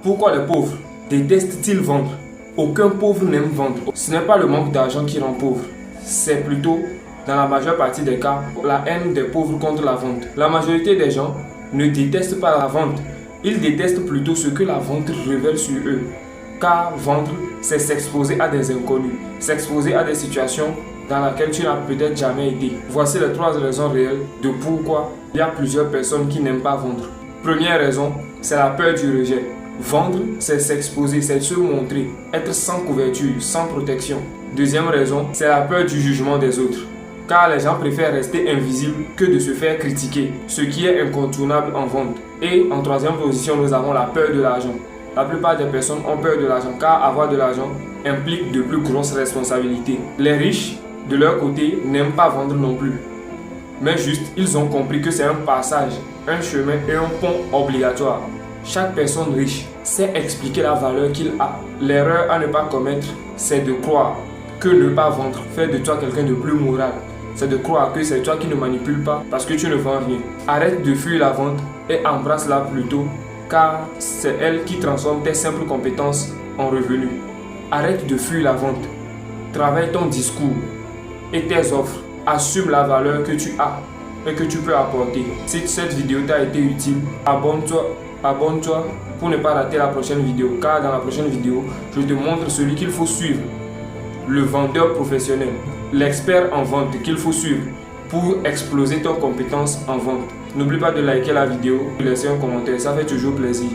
Pourquoi les pauvres détestent-ils vendre? Aucun pauvre n'aime vendre. Ce n'est pas le manque d'argent qui rend pauvre. C'est plutôt, dans la majeure partie des cas, la haine des pauvres contre la vente. La majorité des gens ne détestent pas la vente. Ils détestent plutôt ce que la vente révèle sur eux. Car vendre, c'est s'exposer à des inconnus, s'exposer à des situations dans lesquelles tu n'as peut-être jamais été. Voici les 3 raisons réelles de pourquoi il y a plusieurs personnes qui n'aiment pas vendre. Première raison, c'est la peur du rejet. Vendre, c'est s'exposer, c'est se montrer, être sans couverture, sans protection. Deuxième raison, c'est la peur du jugement des autres. Car les gens préfèrent rester invisibles que de se faire critiquer, ce qui est incontournable en vente. Et en troisième position, nous avons la peur de l'argent. La plupart des personnes ont peur de l'argent car avoir de l'argent implique de plus grosses responsabilités. Les riches, de leur côté, n'aiment pas vendre non plus. Mais juste, ils ont compris que c'est un passage, un chemin et un pont obligatoire. Chaque personne riche sait expliquer la valeur qu'il a. L'erreur à ne pas commettre, c'est de croire que ne pas vendre fait de toi quelqu'un de plus moral. C'est de croire que c'est toi qui ne manipules pas parce que tu ne vends rien. Arrête de fuir la vente et embrasse-la plutôt car c'est elle qui transforme tes simples compétences en revenus. Arrête de fuir la vente. Travaille ton discours et tes offres. Assume la valeur que tu as et que tu peux apporter. Si cette vidéo t'a été utile, abonne-toi pour ne pas rater la prochaine vidéo. Car dans la prochaine vidéo, je te montre celui qu'il faut suivre. Le vendeur professionnel, l'expert en vente qu'il faut suivre pour exploser tes compétences en vente. N'oublie pas de liker la vidéo, de laisser un commentaire, ça fait toujours plaisir.